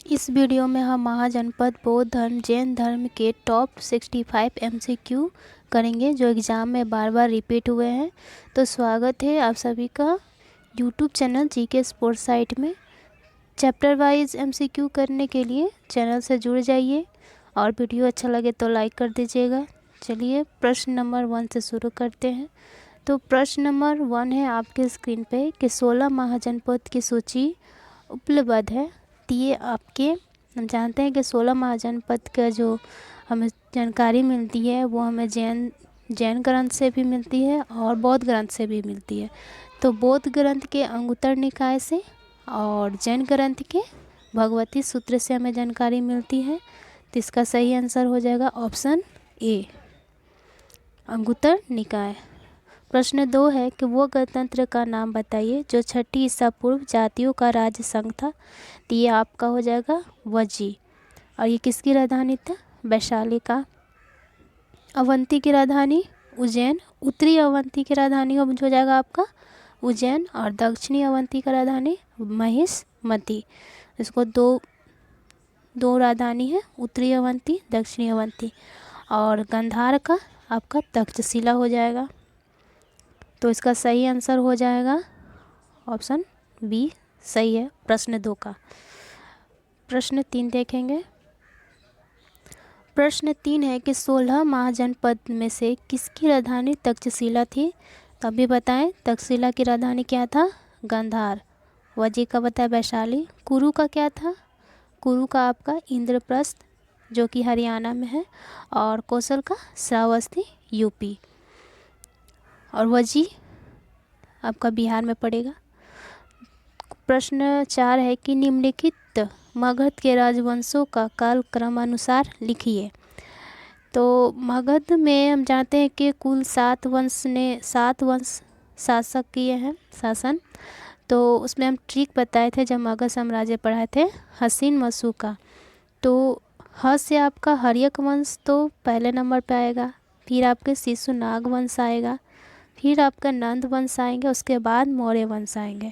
इस वीडियो में हम महाजनपद बौद्ध धर्म जैन धर्म के टॉप 65 एमसीक्यू करेंगे जो एग्ज़ाम में बार बार रिपीट हुए हैं। तो स्वागत है आप सभी का YouTube channel GK sports site में। चैप्टर वाइज एमसीक्यू करने के लिए चैनल से जुड़ जाइए और वीडियो अच्छा लगे तो लाइक कर दीजिएगा। चलिए प्रश्न नंबर 1 से शुरू करते हैं। तो प्रश्न नंबर 1 है आपके स्क्रीन पे कि 16 महाजनपद की सूची उपलब्ध है। ये आपके हम जानते हैं कि 16 महाजनपद का जो हमें जानकारी मिलती है वो हमें जैन ग्रंथ से भी मिलती है और बौद्ध ग्रंथ से भी मिलती है। तो बौद्ध ग्रंथ के अंगुत्तर निकाय से और जैन ग्रंथ के भगवती सूत्र से हमें जानकारी मिलती है। तो इसका सही आंसर हो जाएगा ऑप्शन ए, अंगुत्तर निकाय। प्रश्न 2 है कि वो गणतंत्र का नाम बताइए जो 6 ईसा पूर्व जातियों का राज्य संघ था। तो ये आपका हो जाएगा वजी। और ये किसकी राजधानी था? वैशाली का। अवंती की राजधानी उज्जैन। उत्तरी अवंती की राजधानी हो जाएगा आपका उज्जैन और दक्षिणी अवंती का राजधानी महिष्मती। इसको दो राजधानी है, उत्तरी अवंती दक्षिणी अवंती। और गंधार का आपका तक्षशिला हो जाएगा। तो इसका सही आंसर हो जाएगा ऑप्शन बी, सही है प्रश्न 2 का। प्रश्न 3 देखेंगे। प्रश्न 3 है कि 16 महाजनपद में से किसकी राजधानी तक्षशिला थी? तो अभी बताएं तक्षशिला की राजधानी क्या था? गंधार। वजी का बताया वैशाली। कुरु का क्या था? कुरु का आपका इंद्रप्रस्थ जो कि हरियाणा में है और कौशल का श्रावस्ती यूपी। और वजी आपका बिहार में पड़ेगा। प्रश्न 4 है कि निम्नलिखित मगध के राजवंशों का कालक्रम अनुसार लिखिए। तो मगध में हम जानते हैं कि कुल 7 वंश शासक किए हैं शासन। तो उसमें हम ट्रिक बताए थे जब मगध साम्राज्य पढ़ाए थे हसीन मसू का। तो ह से आपका हर्यक वंश तो पहले नंबर पे आएगा, फिर आपके शिशुनाग वंश आएगा, फिर आपका नंद वंश आएंगे, उसके बाद मौर्य वंश आएंगे।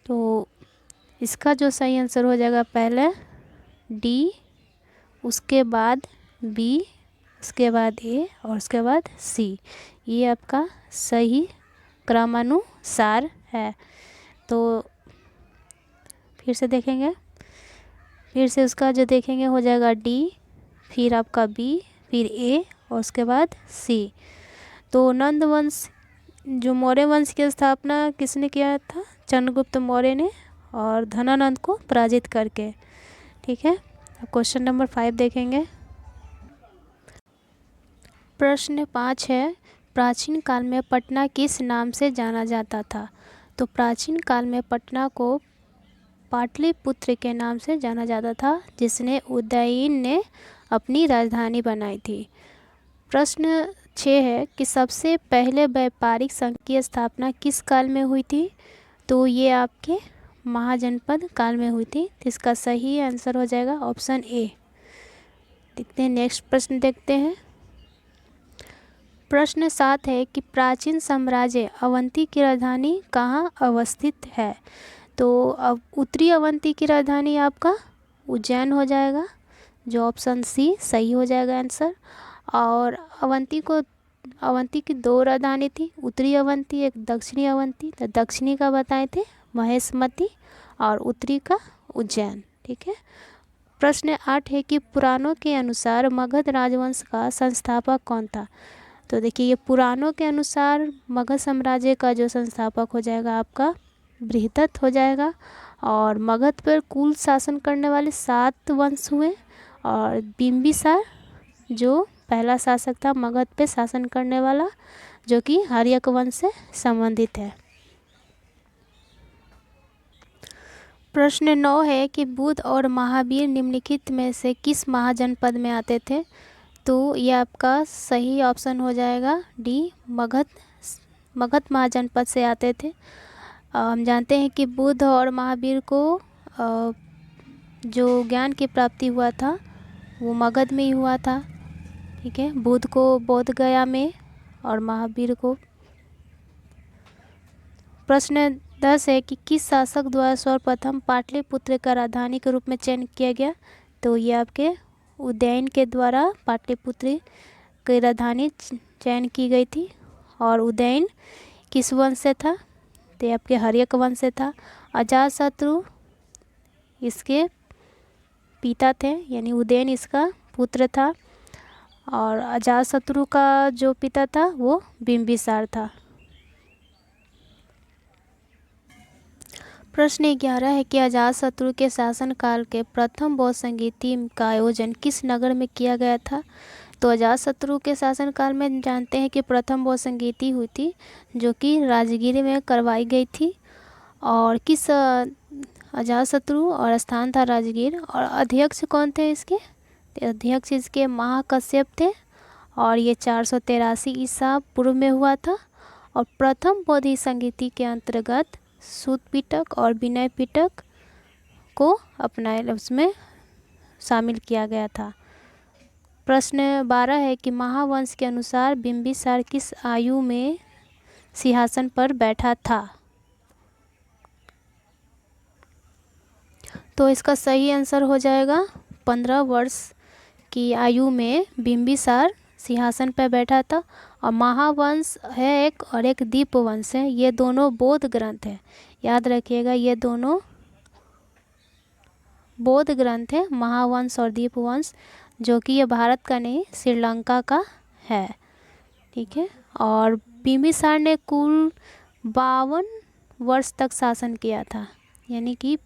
तो इसका जो सही आंसर हो जाएगा पहले डी, उसके बाद बी, उसके बाद ए और उसके बाद सी। ये आपका सही क्रमानुसार है। तो फिर से देखेंगे, फिर से उसका जो देखेंगे हो जाएगा डी, फिर आपका बी, फिर ए और उसके बाद सी। तो नंद वंश जो मौर्य वंश की स्थापना किसने किया था? चंद्रगुप्त मौर्य ने और धनानंद को पराजित करके। ठीक है, क्वेश्चन नंबर 5 देखेंगे। प्रश्न 5 है प्राचीन काल में पटना किस नाम से जाना जाता था? तो प्राचीन काल में पटना को पाटलिपुत्र के नाम से जाना जाता था जिसने उदयन ने अपनी राजधानी बनाई थी। प्रश्न 6 है कि सबसे पहले व्यापारिक संघ की स्थापना किस काल में हुई थी? तो ये आपके महाजनपद काल में हुई थी। तो इसका सही आंसर हो जाएगा ऑप्शन ए। देखते हैं नेक्स्ट प्रश्न देखते हैं। प्रश्न 7 है कि प्राचीन साम्राज्य अवंती की राजधानी कहाँ अवस्थित है? तो अब उत्तरी अवंती की राजधानी आपका उज्जैन हो जाएगा, जो ऑप्शन सी सही हो जाएगा आंसर। और अवंती की 2 राजधानी थी, उत्तरी अवंती एक दक्षिणी अवंती। तो दक्षिणी का बताए थे महिष्मती और उत्तरी का उज्जैन। ठीक है। प्रश्न 8 है कि पुराणों के अनुसार मगध राजवंश का संस्थापक कौन था? तो देखिए ये पुराणों के अनुसार मगध साम्राज्य का जो संस्थापक हो जाएगा आपका बृहदत्त हो जाएगा। और मगध पर कुल शासन करने वाले 7 वंश हुए और बिंबिसार जो पहला शासक था मगध पे शासन करने वाला जो कि हर्यक वंश से संबंधित है। प्रश्न 9 है कि बुद्ध और महावीर निम्नलिखित में से किस महाजनपद में आते थे? तो ये आपका सही ऑप्शन हो जाएगा डी, मगध महाजनपद से आते थे। हम जानते हैं कि बुद्ध और महावीर को जो ज्ञान की प्राप्ति हुआ था वो मगध में ही हुआ था। ठीक है, बुद्ध को बोध गया में और महावीर को। प्रश्न 10 है कि किस शासक द्वारा सर्वप्रथम पाटलिपुत्र का राजधानी के रूप में चयन किया गया। तो ये आपके उदयन के द्वारा पाटलिपुत्र की राजधानी चयन की गई थी। और उदयन किस वंश से था? तो ये आपके हर्यक वंश से था। अजातशत्रु इसके पिता थे, यानी उदयन इसका पुत्र था। और अजातशत्रु का जो पिता था वो बिंबिसार था। प्रश्न 11 है कि अजातशत्रु के शासनकाल के प्रथम बौद्ध संगीति का आयोजन किस नगर में किया गया था? तो अजातशत्रु के शासनकाल में जानते हैं कि प्रथम बौद्ध संगीति हुई थी, जो कि राजगीर में करवाई गई थी। और किस अजातशत्रु और स्थान था राजगीर। और अध्यक्ष कौन थे इसके? तो अध्यक्ष इसके महाकश्यप थे। और ये 483 ईसा पूर्व में हुआ था। और प्रथम बौद्ध संगीति के अंतर्गत सूत पिटक और विनय पिटक को अपनाए उसमें शामिल किया गया था। प्रश्न 12 है कि महावंश के अनुसार बिंबिसार किस आयु में सिंहासन पर बैठा था? तो इसका सही आंसर हो जाएगा 15 वर्ष की आयु में बिंबिसार सिंहासन पर बैठा था। और महावंश है एक और एक दीपवंश है, ये दोनों बौद्ध ग्रंथ हैं। याद रखिएगा, ये दोनों बौद्ध ग्रंथ हैं, महावंश और दीपवंश, जो कि ये भारत का नहीं श्रीलंका का है। ठीक है। और बिंबिसार ने कुल 52 वर्ष तक शासन किया था, यानी कि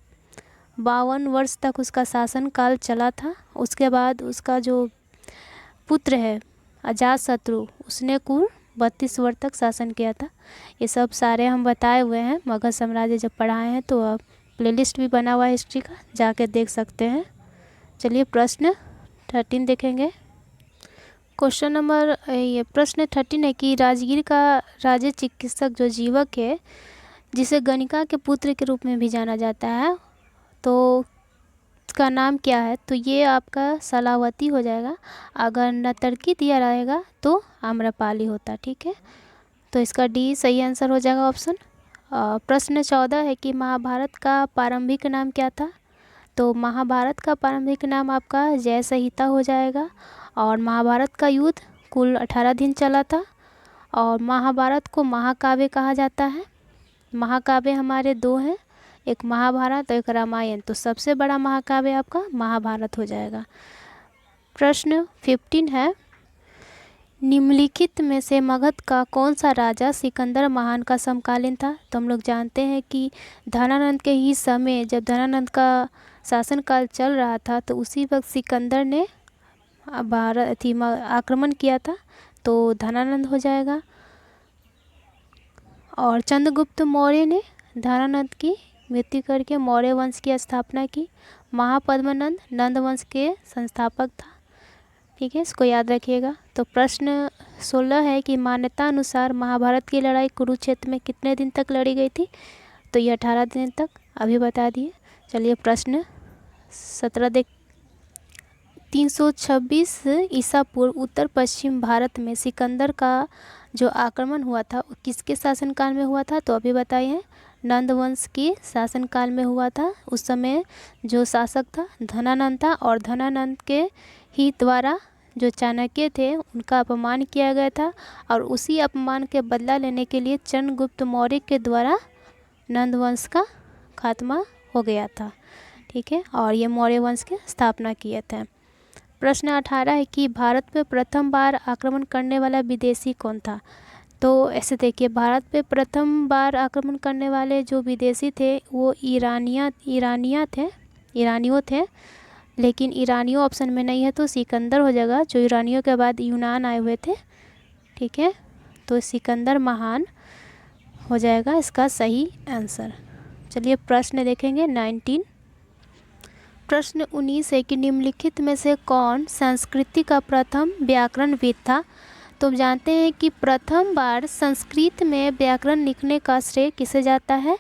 52 वर्ष तक उसका शासन काल चला था। उसके बाद उसका जो पुत्र है अजातशत्रु, उसने कुल 32 वर्ष तक शासन किया था। ये सब सारे हम बताए हुए हैं, मगध साम्राज्य जब पढ़ाए हैं, तो अब प्लेलिस्ट भी बना हुआ है हिस्ट्री का, जाके देख सकते हैं। चलिए प्रश्न 13 देखेंगे। क्वेश्चन नंबर ये प्रश्न 13 है कि राजगीर का राज्य चिकित्सक जो जीवक है, जिसे गणिका के पुत्र के रूप में भी जाना जाता है, तो उसका नाम क्या है? तो ये आपका सलावती हो जाएगा। अगर नतर्की दिया रहेगा तो आम्रपाली होता। ठीक है, तो इसका डी सही आंसर हो जाएगा ऑप्शन। प्रश्न 14 है कि महाभारत का प्रारंभिक नाम क्या था? तो महाभारत का प्रारंभिक नाम आपका जय संहिता हो जाएगा। और महाभारत का युद्ध कुल 18 दिन चला था। और महाभारत को महाकाव्य कहा जाता है। महाकाव्य हमारे दो हैं, एक महाभारत और एक रामायण, तो सबसे बड़ा महाकाव्य आपका महाभारत हो जाएगा। प्रश्न 15 है, निम्नलिखित में से मगध का कौन सा राजा सिकंदर महान का समकालीन था? तो हम लोग जानते हैं कि धनानंद के ही समय, जब धनानंद का शासनकाल चल रहा था, तो उसी वक्त सिकंदर ने भारत आक्रमण किया था, तो धनानंद हो जाएगा। और चंद्रगुप्त मौर्य ने धनानंद की मृत्यु करके मौर्य वंश की स्थापना की। महापद्मनंद नंद वंश के संस्थापक था। ठीक है, इसको याद रखिएगा। तो प्रश्न 16 है कि मान्यता अनुसार महाभारत की लड़ाई कुरुक्षेत्र में कितने दिन तक लड़ी गई थी? तो ये 18 दिन तक, अभी बता दिए। चलिए प्रश्न 17 देख। 326 ईसा पूर्व उत्तर पश्चिम भारत में सिकंदर का जो आक्रमण हुआ था वो किसके शासनकाल में हुआ था? तो अभी बताइए, नंद वंश के शासनकाल में हुआ था। उस समय जो शासक था धनानंद था। और धनानंद के ही द्वारा जो चाणक्य थे उनका अपमान किया गया था। और उसी अपमान के बदला लेने के लिए चंद्रगुप्त मौर्य के द्वारा नंद वंश का खात्मा हो गया था। ठीक है, और ये मौर्य वंश की स्थापना किए थे। प्रश्न 18 है कि भारत पे प्रथम बार आक्रमण करने वाला विदेशी कौन था? तो ऐसे देखिए, भारत पे प्रथम बार आक्रमण करने वाले जो विदेशी थे वो ईरानियों थे। लेकिन ईरानियों ऑप्शन में नहीं है, तो सिकंदर हो जाएगा, जो ईरानियों के बाद यूनान आए हुए थे। ठीक है, तो सिकंदर महान हो जाएगा इसका सही आंसर। चलिए प्रश्न देखेंगे 19। प्रश्न 19 है कि निम्नलिखित में से कौन संस्कृत का प्रथम व्याकरणविद था? तो जानते हैं कि प्रथम बार संस्कृत में व्याकरण लिखने का श्रेय किसे जाता है?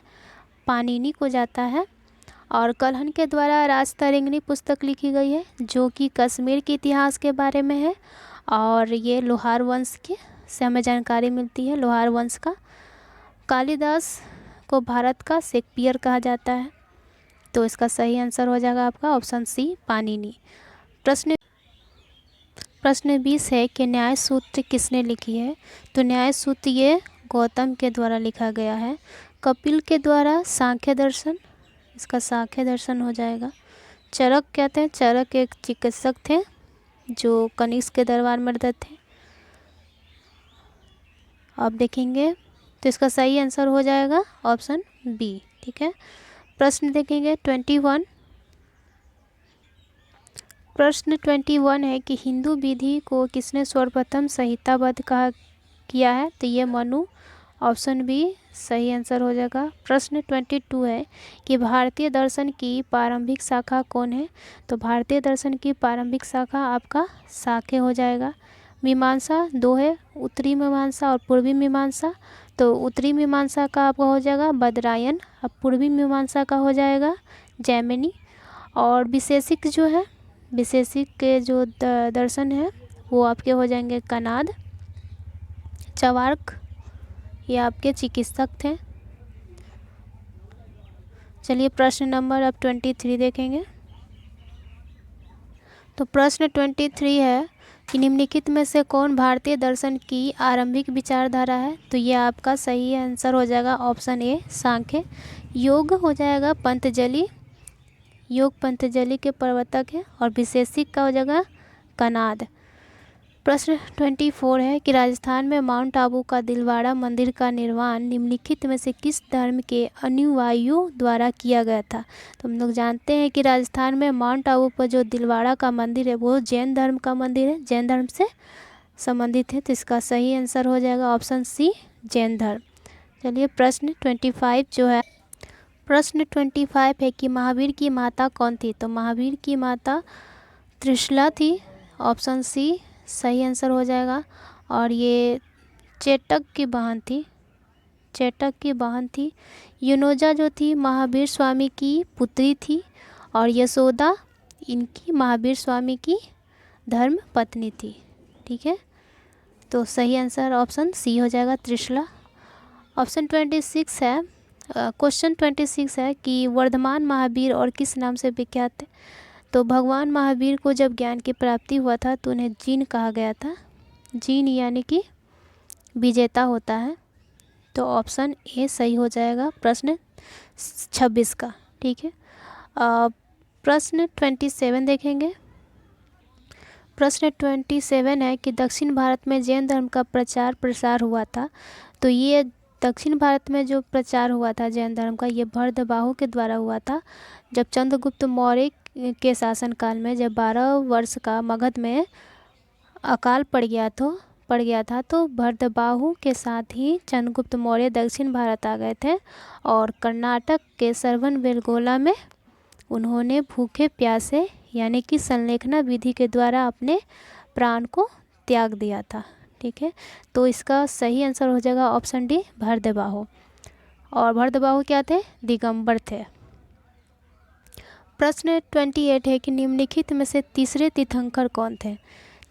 पाणिनि को जाता है। और कल्हण के द्वारा राजतरंगिणी पुस्तक लिखी गई है, जो कि कश्मीर के इतिहास के बारे में है। और ये लोहार वंश के से हमें जानकारी मिलती है, लोहार वंश का। कालिदास किसको भारत का शेक्सपियर कहा जाता है? तो इसका सही आंसर हो जाएगा आपका ऑप्शन सी, पाणिनि। प्रश्न 20 है कि न्याय सूत्र किसने लिखी है? तो न्याय सूत्र ये गौतम के द्वारा लिखा गया है। कपिल के द्वारा सांख्य दर्शन, इसका सांख्य दर्शन हो जाएगा। चरक कहते हैं, चरक एक चिकित्सक थे जो कनिष्क के दरबार में रहते थे। आप देखेंगे तो इसका सही आंसर हो जाएगा ऑप्शन बी। ठीक है, प्रश्न देखेंगे 21। प्रश्न 21 है कि हिंदू विधि को किसने सर्वप्रथम संहिताबद्ध किया है? तो ये मनु, ऑप्शन बी सही आंसर हो जाएगा। प्रश्न 22 है कि भारतीय दर्शन की प्रारंभिक शाखा कौन है? तो भारतीय दर्शन की प्रारंभिक शाखा आपका शाक्य हो जाएगा। मीमांसा दो है, उत्तरी मीमांसा और पूर्वी मीमांसा। तो उत्तरी मीमांसा का आपका हो जाएगा बदरायन, अब पूर्वी मीमांसा का हो जाएगा जैमिनी। और विशेषिक जो है, विशेषिक के जो दर्शन है वो आपके हो जाएंगे कनाद, चवार्क, ये आपके चिकित्सक थे। चलिए प्रश्न नंबर अब 23 देखेंगे। तो प्रश्न 23 है कि निम्नलिखित में से कौन भारतीय दर्शन की आरंभिक विचारधारा है? तो ये आपका सही आंसर हो जाएगा ऑप्शन ए, सांख्य। योग हो जाएगा पतंजलि, योग पतंजलि के प्रवर्तक है। और विशेषिक का हो जाएगा कनाद। प्रश्न 24 है कि राजस्थान में माउंट आबू का दिलवाड़ा मंदिर का निर्माण निम्नलिखित में से किस धर्म के अनुयायियों द्वारा किया गया था? तो हम लोग जानते हैं कि राजस्थान में माउंट आबू पर जो दिलवाड़ा का मंदिर है वो जैन धर्म का मंदिर है, जैन धर्म से संबंधित है। तो इसका सही आंसर हो जाएगा ऑप्शन सी, जैन धर्म। चलिए प्रश्न 25 जो है, प्रश्न 25 है कि महावीर की माता कौन थी? तो महावीर की माता त्रिशला थी, ऑप्शन सी सही आंसर हो जाएगा। और ये चेटक की बहन थी, चेटक की बहन थी। युनोजा जो थी महावीर स्वामी की पुत्री थी। और यशोदा इनकी महावीर स्वामी की धर्म पत्नी थी। ठीक है, तो सही आंसर ऑप्शन सी हो जाएगा, त्रिशला। ऑप्शन 26 है, क्वेश्चन 26 है कि वर्धमान महावीर और किस नाम से विख्यात है? तो भगवान महावीर को जब ज्ञान की प्राप्ति हुआ था तो उन्हें जीन कहा गया था। जीन यानी कि विजेता होता है। तो ऑप्शन ए सही हो जाएगा प्रश्न 26 का। ठीक है, प्रश्न 27 देखेंगे। प्रश्न 27 है कि दक्षिण भारत में जैन धर्म का प्रचार प्रसार हुआ था। तो ये दक्षिण भारत में जो प्रचार हुआ था जैन धर्म का, ये भरतबाहु के द्वारा हुआ था। जब चंद्रगुप्त मौर्य के शासनकाल में जब 12 वर्ष का मगध में अकाल पड़ गया था तो भरतबाहु के साथ ही चंद्रगुप्त मौर्य दक्षिण भारत आ गए थे। और कर्नाटक के श्रवणबेलगोला में उन्होंने भूखे प्यासे यानी कि संलेखना विधि के द्वारा अपने प्राण को त्याग दिया था। ठीक है, तो इसका सही आंसर हो जाएगा ऑप्शन डी, भरतबाहु। और भरतबाहु क्या थे? दिगंबर थे। प्रश्न 28 है कि निम्नलिखित में से तीसरे तीर्थंकर कौन थे?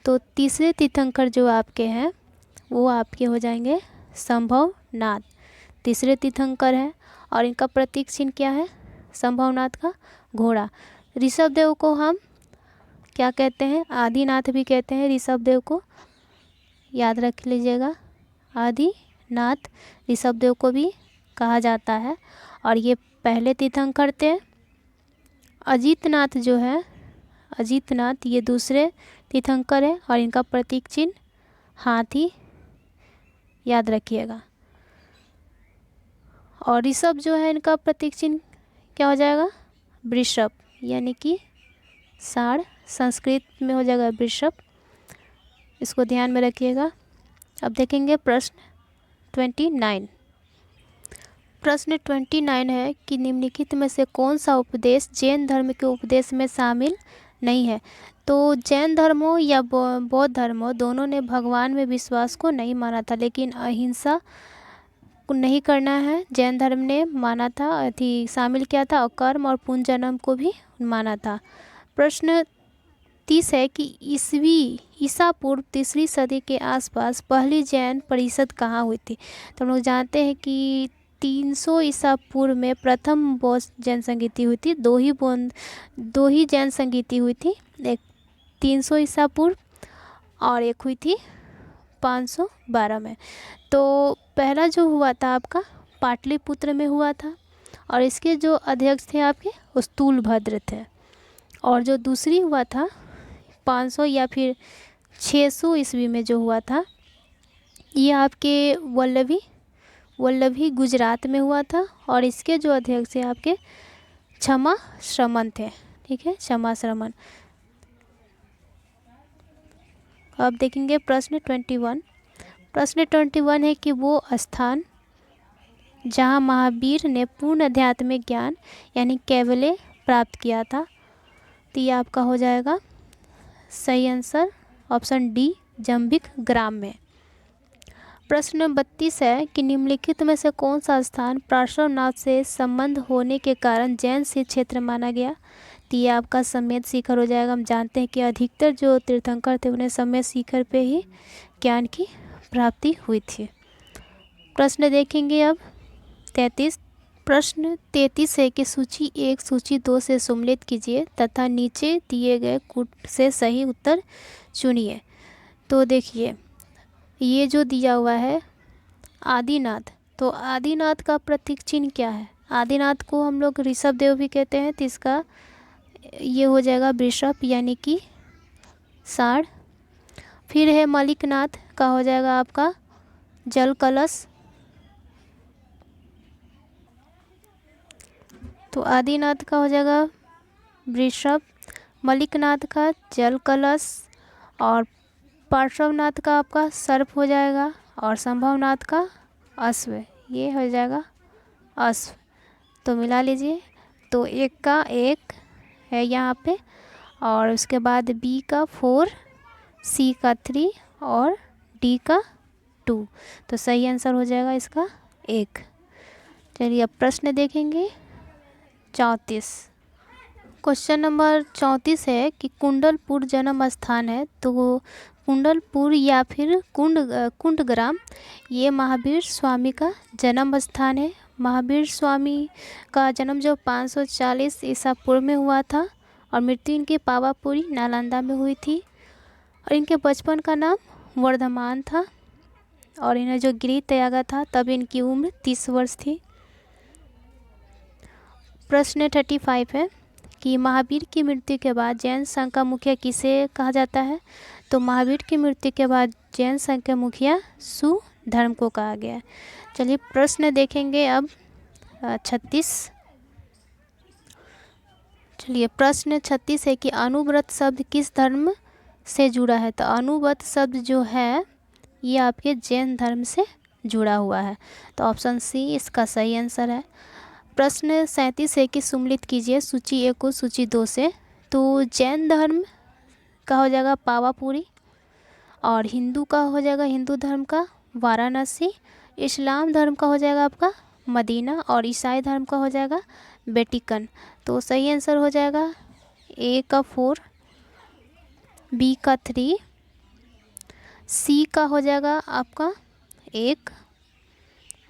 तो तीसरे तीर्थंकर जो आपके हैं वो आपके हो जाएंगे संभवनाथ, तीसरे तीर्थंकर हैं। और इनका प्रतीक चिन्ह क्या है? संभवनाथ का घोड़ा। ऋषभदेव को हम क्या कहते हैं? आदिनाथ भी कहते हैं ऋषभदेव को, याद रख लीजिएगा, आदिनाथ ऋषभदेव को भी कहा जाता है। और ये पहले तीर्थंकर थे। अजीतनाथ जो है, अजीतनाथ ये दूसरे तीर्थंकर है और इनका प्रतीक चिन्ह हाथी, याद रखिएगा। और ऋषभ जो है इनका प्रतीक चिन्ह क्या हो जाएगा? वृषभ, यानी कि साढ़, संस्कृत में हो जाएगा वृषभ, इसको ध्यान में रखिएगा। अब देखेंगे प्रश्न 29। प्रश्न 29 है कि निम्नलिखित में से कौन सा उपदेश जैन धर्म के उपदेश में शामिल नहीं है? तो जैन धर्म हो या बौद्ध धर्म हो, दोनों ने भगवान में विश्वास को नहीं माना था, लेकिन अहिंसा को नहीं करना है जैन धर्म ने माना था, शामिल किया था। और कर्म और पुनर्जन्म को भी माना था। प्रश्न 30 है कि ईसा पूर्व 3री सदी के आसपास पहली जैन परिषद कहाँ हुई थी? तो हम लोग जानते हैं कि 300 ईसा पूर्व में प्रथम बौद्ध जैन संगीति हुई थी। दो ही जैन संगीति हुई थी, एक 300 ईसा पूर्व और एक हुई थी 512 में। तो पहला जो हुआ था आपका पाटलिपुत्र में हुआ था और इसके जो अध्यक्ष थे आपके स्थूलभद्र थे। और जो दूसरी हुआ था 500 या फिर 600 ईस्वी में जो हुआ था, ये आपके वल्लभी गुजरात में हुआ था और इसके जो अध्यक्ष थे आपके क्षमा श्रमण थे। ठीक है, क्षमा श्रमण। अब देखेंगे प्रश्न 21। प्रश्न 21 है कि वो स्थान जहाँ महावीर ने पूर्ण आध्यात्मिक ज्ञान यानी कैवल्य प्राप्त किया था। तो ये आपका हो जाएगा सही आंसर ऑप्शन डी, जंबिक ग्राम में। प्रश्न 32 है कि निम्नलिखित में से कौन सा स्थान पार्श्वनाथ से संबंध होने के कारण जैन सिद्ध क्षेत्र माना गया। तो ये आपका समेत शिखर हो जाएगा। हम जानते हैं कि अधिकतर जो तीर्थंकर थे उन्हें समेत शिखर पे ही ज्ञान की प्राप्ति हुई थी। प्रश्न देखेंगे अब 33। प्रश्न 33 है कि सूची 1 सूची 2 से सम्मिलित कीजिए तथा नीचे दिए गए कूट से सही उत्तर चुनिए। तो देखिए ये जो दिया हुआ है आदिनाथ, तो आदिनाथ का प्रतीक चिन्ह क्या है। आदिनाथ को हम लोग ऋषभ देव भी कहते हैं, तो इसका ये हो जाएगा वृषभ यानी कि साढ़। फिर है मलिकनाथ का हो जाएगा आपका जल कलश। तो आदिनाथ का हो जाएगा वृषभ, मलिकनाथ का जल कलश और पार्श्वनाथ का आपका सर्प हो जाएगा और संभवनाथ का अश्व, ये हो जाएगा अश्व। तो मिला लीजिए। तो एक का 1 है यहाँ पे और उसके बाद बी का 4, सी का 3 और डी का 2। तो सही आंसर हो जाएगा इसका 1। चलिए अब प्रश्न देखेंगे 34। क्वेश्चन नंबर 34 है कि कुंडलपुर जन्म स्थान है। तो कुंडलपुर या फिर कुंडग्राम ये महावीर स्वामी का जन्म स्थान है। महावीर स्वामी का जन्म जो 540 ईसा पूर्व में हुआ था और मृत्यु इनकी पावापुरी नालंदा में हुई थी। और इनके बचपन का नाम वर्धमान था और इन्हें जो गृह त्यागा था तब इनकी उम्र 30 वर्ष थी। प्रश्न 35 है कि महावीर की मृत्यु के बाद जैन संघ का मुखिया किसे कहा जाता है। तो महावीर की मृत्यु के बाद जैन संघ के मुखिया सुधर्म को कहा गया है। चलिए प्रश्न देखेंगे अब 36। चलिए प्रश्न 36 है कि अनुव्रत शब्द किस धर्म से जुड़ा है। तो अनुव्रत शब्द जो है ये आपके जैन धर्म से जुड़ा हुआ है। तो ऑप्शन सी इसका सही आंसर है। प्रश्न 37 है कि सम्मिलित कीजिए सूची 1 को सूची 2 से। तो जैन धर्म का हो जाएगा पावापुरी और हिंदू का हो जाएगा हिंदू धर्म का वाराणसी, इस्लाम धर्म का हो जाएगा आपका मदीना और ईसाई धर्म का हो जाएगा वेटिकन। तो सही आंसर हो जाएगा ए का 4, बी का 3, सी का हो जाएगा आपका 1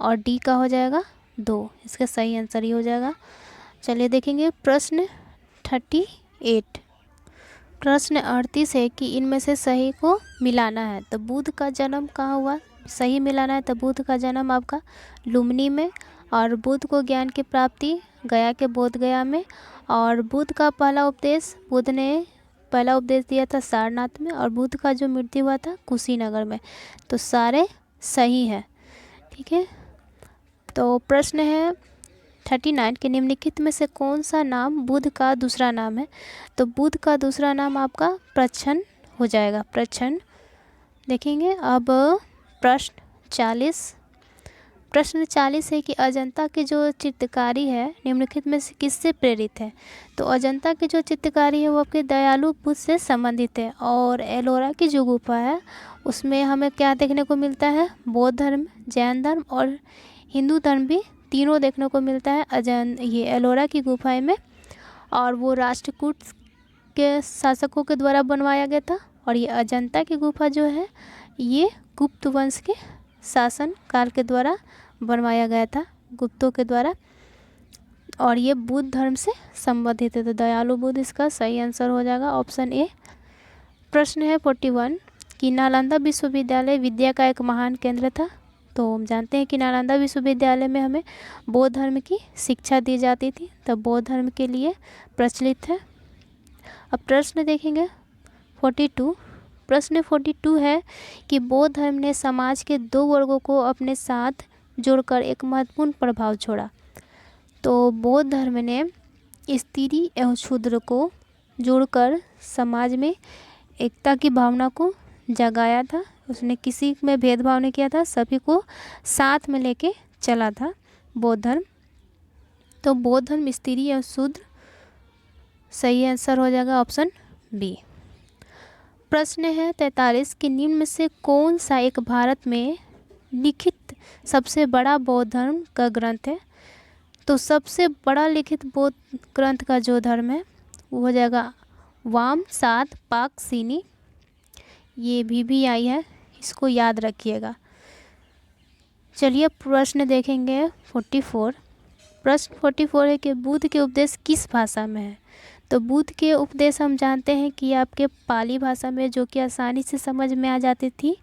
और डी का हो जाएगा 2। इसका सही आंसर ही हो जाएगा। चलिए देखेंगे प्रश्न 38। प्रश्न 38 है कि इनमें से सही को मिलाना है। तो बुद्ध का जन्म कहाँ हुआ, सही मिलाना है। तो बुद्ध का जन्म आपका लुम्बिनी में और बुद्ध को ज्ञान की प्राप्ति गया के बोध गया में और बुद्ध का पहला उपदेश बुद्ध ने पहला उपदेश दिया था सारनाथ में और बुद्ध का जो मृत्यु हुआ था कुशीनगर में। तो सारे सही है। ठीक है। तो प्रश्न है 39 के निम्नलिखित में से कौन सा नाम बुद्ध का दूसरा नाम है। तो बुद्ध का दूसरा नाम आपका प्रच्छन्न हो जाएगा, प्रच्छन्न। देखेंगे अब प्रश्न 40। प्रश्न 40 है कि अजंता की जो चित्रकारी है निम्नलिखित में से किससे प्रेरित है। तो अजंता की जो चित्रकारी है वो आपके दयालु बुद्ध से संबंधित है और एलोरा की जो गुफा है उसमें हमें क्या देखने को मिलता है, बौद्ध धर्म, जैन धर्म और हिंदू धर्म भी तीनों देखने को मिलता है ये एलोरा की गुफाएं में। और वो राष्ट्रकूट के शासकों के द्वारा बनवाया गया था और ये अजंता की गुफा जो है ये गुप्त वंश के शासन काल के द्वारा बनवाया गया था गुप्तों के द्वारा, और ये बुद्ध धर्म से संबंधित है, तो दयालु बुद्ध इसका सही आंसर हो जाएगा, ऑप्शन ए। प्रश्न है 41 कि नालंदा विश्वविद्यालय विद्या का एक महान केंद्र था। तो हम जानते हैं कि नालंदा विश्वविद्यालय में हमें बौद्ध धर्म की शिक्षा दी जाती थी, तो बौद्ध धर्म के लिए प्रचलित है। अब प्रश्न देखेंगे 42। प्रश्न 42 है कि बौद्ध धर्म ने समाज के दो वर्गों को अपने साथ जोड़कर एक महत्वपूर्ण प्रभाव छोड़ा। तो बौद्ध धर्म ने स्त्री एवं शूद्र को जोड़कर समाज में एकता की भावना को जगाया था। उसने किसी में भेदभाव नहीं किया था, सभी को साथ में लेके चला था बौद्ध धर्म। तो बौद्ध धर्म स्त्री एवं शूद्र, सही आंसर हो जाएगा ऑप्शन बी। प्रश्न है 43 कि निम्न में से कौन सा एक भारत में लिखित सबसे बड़ा बौद्ध धर्म का ग्रंथ है। तो सबसे बड़ा लिखित बौद्ध ग्रंथ का जो धर्म है वो हो जाएगा वाम-सात-पाक-सिनी। ये भी आई है, इसको याद रखिएगा। चलिए प्रश्न देखेंगे 44। प्रश्न 44 है कि बुद्ध के उपदेश किस भाषा में है। तो बुद्ध के उपदेश हम जानते हैं कि आपके पाली भाषा में, जो कि आसानी से समझ में आ जाती थी,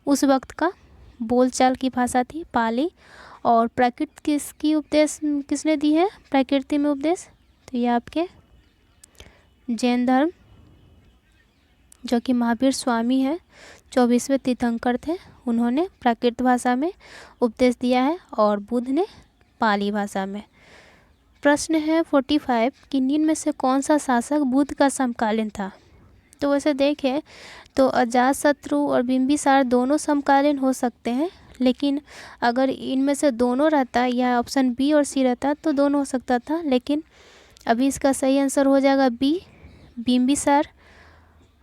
उस वक्त का बोलचाल की भाषा थी पाली। और प्रकृति किसकी उपदेश किसने दी है प्रकृति में उपदेश, तो ये आपके जैन धर्म, जो कि महावीर स्वामी है, 24वें तीर्थंकर थे, उन्होंने प्राकृत भाषा में उपदेश दिया है और बुद्ध ने पाली भाषा में। प्रश्न है 45 कि निम्न में से कौन सा शासक बुद्ध का समकालीन था। तो वैसे देखें तो अजातशत्रु और बिंबिसार दोनों समकालीन हो सकते हैं, लेकिन अगर इनमें से दोनों रहता या ऑप्शन बी और सी रहता तो दोनों हो सकता था, लेकिन अभी इसका सही आंसर हो जाएगा बी, बिंबिसार।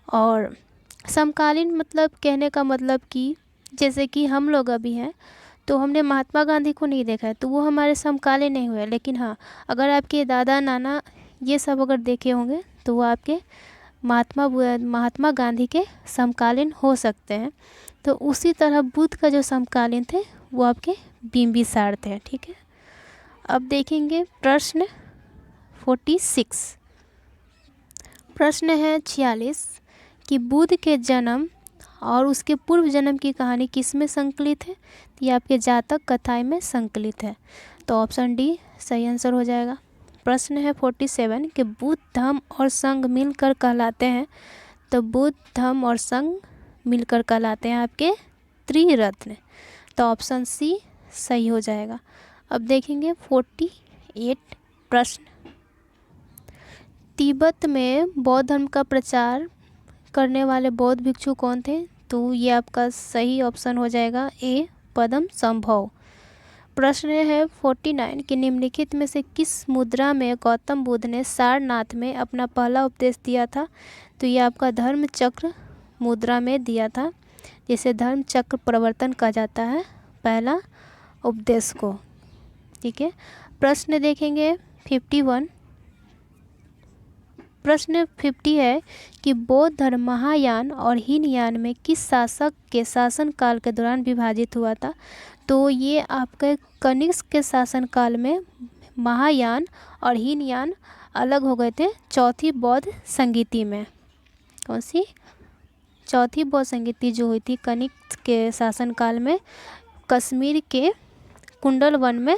और समकालीन मतलब कहने का मतलब कि जैसे कि हम लोग अभी हैं तो हमने महात्मा गांधी को नहीं देखा है तो वो हमारे समकालीन नहीं हुए, लेकिन हाँ अगर आपके दादा नाना ये सब अगर देखे होंगे तो वो आपके महात्मा गांधी के समकालीन हो सकते हैं। तो उसी तरह बुद्ध का जो समकालीन थे वो आपके बिंबिसार थे। ठीक है, अब देखेंगे प्रश्न 46। प्रश्न है 46 कि बुद्ध के जन्म और उसके पूर्व जन्म की कहानी किस में संकलित है। तो ये आपके जातक कथाएं में संकलित है, तो ऑप्शन डी सही आंसर हो जाएगा। प्रश्न है 47 कि बुद्ध धम्म और संघ मिलकर कहलाते हैं। तो बुद्ध धम्म और संघ मिलकर कहलाते हैं आपके त्रिरत्न, तो ऑप्शन सी सही हो जाएगा। अब देखेंगे 48 प्रश्न, तिब्बत में बौद्ध धर्म का प्रचार करने वाले बौद्ध भिक्षु कौन थे। तो ये आपका सही ऑप्शन हो जाएगा ए, पद्म संभव। प्रश्न है 49 कि निम्नलिखित में से किस मुद्रा में गौतम बुद्ध ने सारनाथ में अपना पहला उपदेश दिया था। तो ये आपका धर्म चक्र मुद्रा में दिया था, जिसे धर्म चक्र प्रवर्तन कहा जाता है पहला उपदेश को। ठीक है, प्रश्न देखेंगे 51। प्रश्न 50 है कि बौद्ध धर्म महायान और हीनयान में किस शासक के शासन काल के दौरान विभाजित हुआ था। तो ये आपके कनिष्क के शासन काल में महायान और हीनयान अलग हो गए थे चौथी बौद्ध संगीति में। कौन सी? चौथी बौद्ध संगीति जो हुई थी कनिष्क के शासन काल में कश्मीर के कुंडल वन में,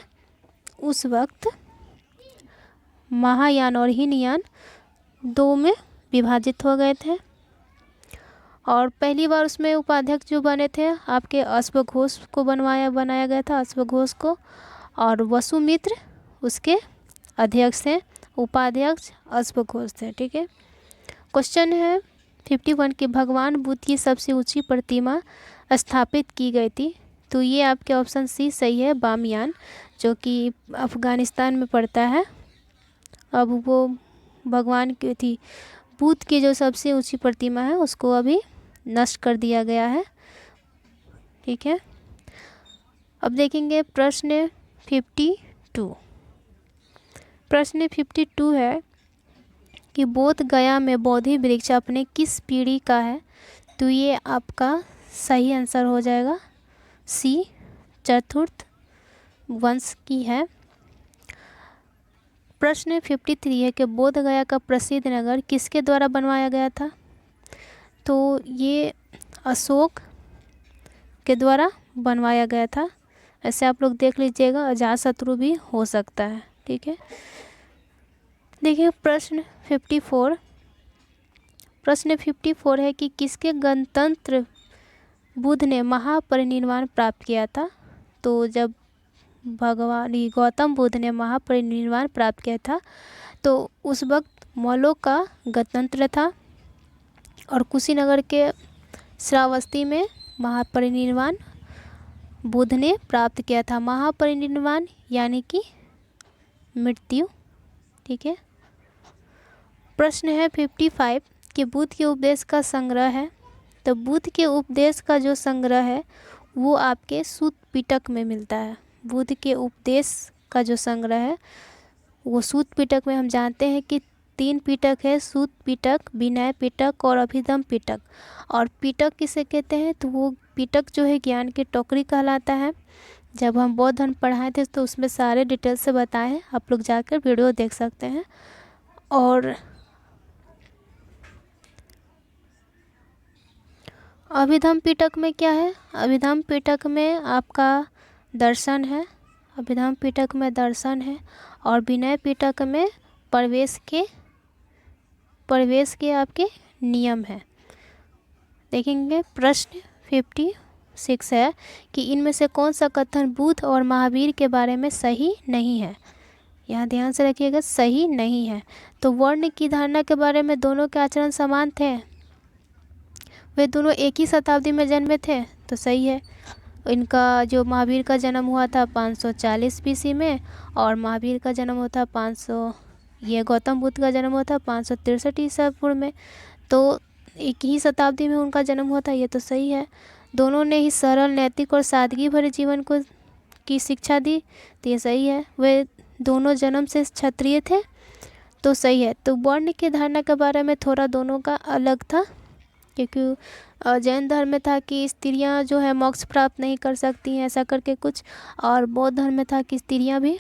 उस वक्त महायान और हीनयान दो में विभाजित हो गए थे। और पहली बार उसमें उपाध्यक्ष जो बने थे आपके अश्वघोष को बनाया गया था, अश्वघोष को, और वसुमित्र उसके अध्यक्ष थे, उपाध्यक्ष अश्वघोष थे। ठीक है, क्वेश्चन है 51 कि भगवान बुद्ध की सबसे ऊंची प्रतिमा स्थापित की गई थी। तो ये आपके ऑप्शन सी सही है, बामियान, जो कि अफ़गानिस्तान में पड़ता है। अब वो भगवान की थी, बुद्ध की जो सबसे ऊंची प्रतिमा है उसको अभी नष्ट कर दिया गया है। ठीक है, अब देखेंगे प्रश्न 52। प्रश्न 52 है कि बोध गया में बोधि वृक्ष अपने किस पीढ़ी का है। तो ये आपका सही आंसर हो जाएगा सी, चतुर्थ वंश की है। प्रश्न 53 है कि बोध गया का प्रसिद्ध नगर किसके द्वारा बनवाया गया था? तो ये अशोक के द्वारा बनवाया गया था। ऐसे आप लोग देख लीजिएगा, अजातशत्रु भी हो सकता है। ठीक है, देखिए प्रश्न 54। प्रश्न 54 है कि किसके गणतंत्र बुद्ध ने महापरिनिर्वाण प्राप्त किया था? तो जब भगवान गौतम बुद्ध ने महापरिनिर्वाण प्राप्त किया था तो उस वक्त मौलों का गणतंत्र था और कुशीनगर के श्रावस्ती में महापरिनिर्वाण बुद्ध ने प्राप्त किया था। महापरिनिर्वाण यानी कि मृत्यु। ठीक है, प्रश्न है 55 कि बुद्ध के उपदेश का संग्रह है। तो बुद्ध के उपदेश का जो संग्रह है वो आपके सूत पिटक में मिलता है। बुद्ध के उपदेश का जो संग्रह है वो सूत पिटक में, हम जानते हैं कि 3 पिटक है, सूत पिटक, विनय पिटक और अभिधम पिटक। और पिटक किसे कहते हैं? तो वो पिटक जो है ज्ञान की टोकरी कहलाता है। जब हम बौद्ध धर्म पढ़ाए थे तो उसमें सारे डिटेल से बताए हैं, आप लोग जाकर वीडियो देख सकते हैं। और अभिधम पिटक में क्या है? अभिधम पिटक में आपका दर्शन है, अभिधम पिटक में दर्शन है। और विनय पिटक में प्रवेश के आपके नियम है। देखेंगे प्रश्न 56 है कि इनमें से कौन सा कथन बुद्ध और महावीर के बारे में सही नहीं है? यहाँ ध्यान से रखिएगा, सही नहीं है। तो वर्ण की धारणा के बारे में दोनों के आचरण समान थे, वे दोनों एक ही शताब्दी में जन्मे थे, तो सही है। इनका जो महावीर का जन्म हुआ था 540 BC में और महावीर का जन्म हुआ था गौतम बुद्ध का जन्म हुआ था 563 ईसा पूर्व में, तो एक ही शताब्दी में उनका जन्म हुआ था, ये तो सही है। दोनों ने ही सरल, नैतिक और सादगी भरे जीवन की शिक्षा दी, तो ये सही है। वे दोनों जन्म से क्षत्रिय थे, तो सही है। तो वर्ण की धारणा के बारे में थोड़ा दोनों का अलग था, क्योंकि जैन धर्म में था कि स्त्रियां जो है मोक्ष प्राप्त नहीं कर सकती हैं, ऐसा करके कुछ, और बौद्ध धर्म में था कि स्त्रियां भी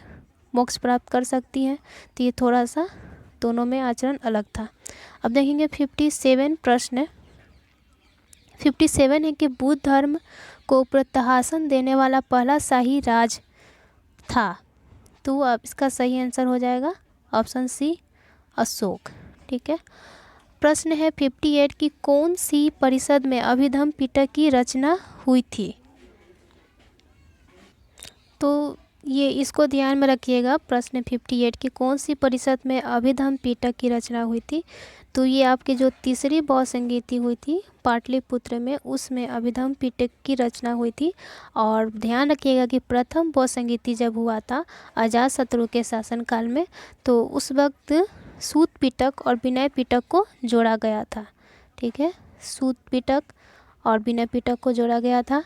मोक्ष प्राप्त कर सकती हैं। तो ये थोड़ा सा दोनों में आचरण अलग था। अब देखेंगे 57 प्रश्न 57 है कि बुद्ध धर्म को प्रोत्साहन देने वाला पहला शाही राज था। तो अब इसका सही आंसर हो जाएगा ऑप्शन सी, अशोक। ठीक है, प्रश्न है 58 की कौन सी परिषद में अभिधम पिटक की रचना हुई थी? तो ये इसको ध्यान में रखिएगा, प्रश्न 58 की कौन सी परिषद में अभिधम पिटक की रचना हुई थी? तो ये आपकी जो तीसरी बौद्ध संगीति हुई थी पाटलिपुत्र में, उसमें अभिधम पिटक की रचना हुई थी। और ध्यान रखिएगा कि प्रथम बौद्ध संगीति जब हुआ था अजातशत्रु के शासनकाल में, तो उस वक्त सूत पिटक और विनय पिटक को जोड़ा गया था। ठीक है, सूत पिटक और विनय पिटक को जोड़ा गया था।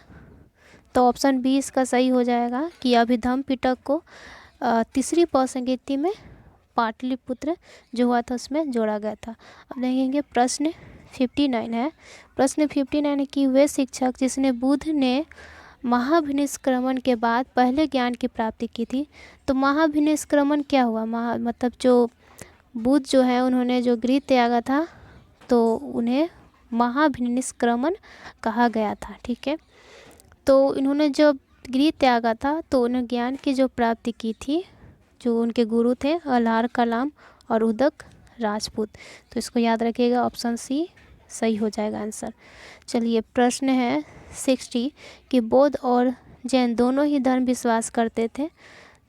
तो ऑप्शन बी इसका सही हो जाएगा कि अभिधम पिटक को तीसरी बौद्ध संगीति में पाटलिपुत्र जो हुआ था उसमें जोड़ा गया था। अब देखेंगे प्रश्न 59 है। प्रश्न 59 है कि वे शिक्षक जिसने बुद्ध ने महाभिनिष्क्रमण के बाद पहले ज्ञान की प्राप्ति की थी। तो महाभिनिष्क्रमण क्या हुआ? मतलब जो बुद्ध जो है उन्होंने जो गृह त्यागा था तो उन्हें महाभिनिष्क्रमण कहा गया था। ठीक है, तो इन्होंने जब गृह त्यागा था तो उन्हें ज्ञान की जो प्राप्ति की थी, जो उनके गुरु थे अल्हार कलाम और उदक राजपूत। तो इसको याद रखिएगा, ऑप्शन सी सही हो जाएगा आंसर। चलिए प्रश्न है 60 कि बौद्ध और जैन दोनों ही धर्म विश्वास करते थे।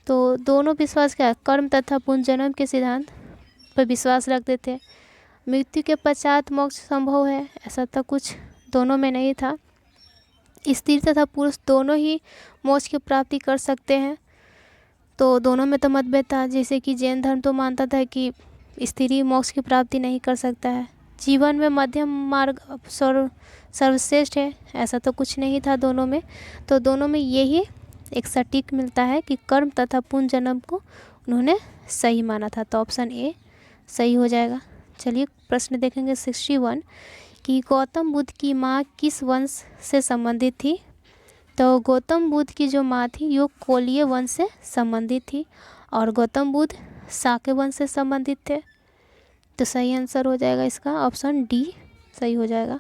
तो दोनों विश्वास क्या? कर्म तथा पुनर्जन्म के सिद्धांत पर विश्वास रखते थे। मृत्यु के पश्चात मोक्ष संभव है, ऐसा तो कुछ दोनों में नहीं था। स्त्री तथा पुरुष दोनों ही मोक्ष की प्राप्ति कर सकते हैं, तो दोनों में तो मतभेद था। जैसे कि जैन धर्म तो मानता था कि स्त्री मोक्ष की प्राप्ति नहीं कर सकता है, जीवन में मध्यम मार्ग सर्वश्रेष्ठ है, ऐसा तो कुछ नहीं था दोनों में। तो दोनों में यही एक सटीक मिलता है कि कर्म तथा पुनर्जन्म को उन्होंने सही माना था, तो ऑप्शन ए सही हो जाएगा। चलिए प्रश्न देखेंगे 61 कि गौतम बुद्ध की माँ किस वंश से संबंधित थी? तो गौतम बुद्ध की जो माँ थी वो कोलीय वंश से संबंधित थी और गौतम बुद्ध शाक्य वंश से संबंधित थे। तो सही आंसर हो जाएगा इसका ऑप्शन डी सही हो जाएगा।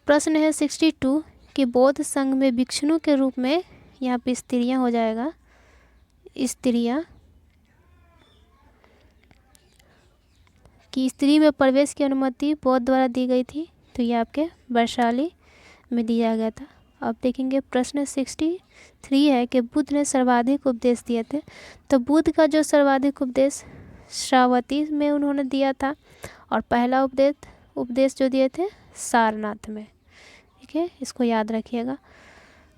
प्रश्न है 62 कि बौद्ध संघ में भिक्षुओं के रूप में, यहाँ पे स्त्रियाँ हो जाएगा, स्त्रियाँ कि स्त्री में प्रवेश की अनुमति बौद्ध द्वारा दी गई थी। तो ये आपके वैशाली में दिया गया था। अब देखेंगे प्रश्न 63 है कि बुद्ध ने सर्वाधिक उपदेश दिए थे। तो बुद्ध का जो सर्वाधिक उपदेश श्रावती में उन्होंने दिया था और पहला उपदेश जो दिए थे सारनाथ में। ठीक है, इसको याद रखिएगा।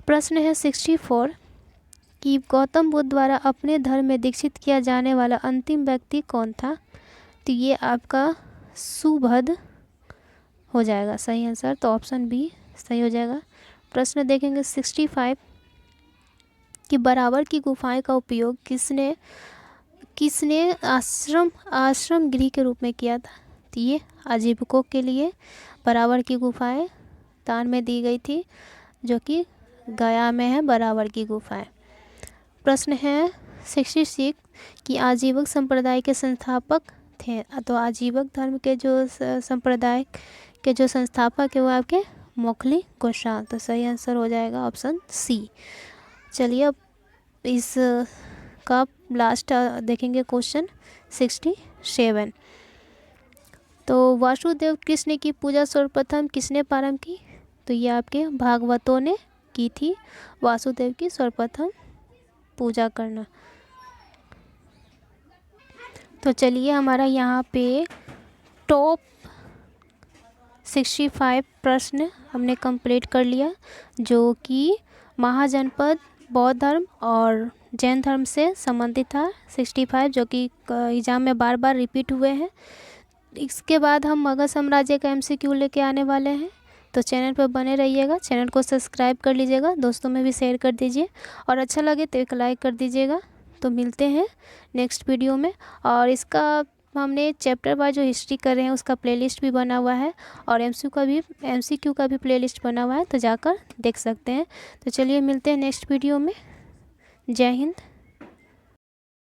प्रश्न है 64 कि गौतम बुद्ध द्वारा अपने धर्म में दीक्षित किया जाने वाला अंतिम व्यक्ति कौन था। तो ये आपका सुभद्र हो जाएगा सही आंसर। तो ऑप्शन बी सही हो जाएगा। प्रश्न देखेंगे 65 कि बराबर की गुफाएं का उपयोग किसने आश्रम गृह के रूप में किया था। तो ये आजीविकों के लिए बराबर की गुफाएं दान में दी गई थी, जो कि गया में है बराबर की गुफाएं। प्रश्न है 66 कि आजीवक संप्रदाय के संस्थापक थे। तो आजीवक धर्म के जो संप्रदाय के जो संस्थापक है वो आपके मोखली गोसाल। तो सही आंसर हो जाएगा ऑप्शन सी। चलिए अब इस का लास्ट देखेंगे क्वेश्चन 67। तो वासुदेव कृष्ण की पूजा सर्वप्रथम किसने प्रारंभ की। तो ये आपके भागवतों ने की थी वासुदेव की सर्वप्रथम पूजा करना। तो चलिए हमारा यहाँ पे टॉप 65 प्रश्न हमने कंप्लीट कर लिया, जो कि महाजनपद बौद्ध धर्म और जैन धर्म से संबंधित था 65, जो कि एग्ज़ाम में बार बार रिपीट हुए हैं। इसके बाद हम मगध साम्राज्य का MCQ लेके आने वाले हैं। तो चैनल पर बने रहिएगा, चैनल को सब्सक्राइब कर लीजिएगा, दोस्तों में भी शेयर कर दीजिए और अच्छा लगे तो एक लाइक कर दीजिएगा। तो मिलते हैं नेक्स्ट वीडियो में। और इसका हमने चैप्टर वाइज जो हिस्ट्री कर रहे हैं उसका प्लेलिस्ट भी बना हुआ है और MCQ का भी प्लेलिस्ट बना हुआ है, तो जाकर देख सकते हैं। तो चलिए मिलते हैं नेक्स्ट वीडियो में। जय हिंद।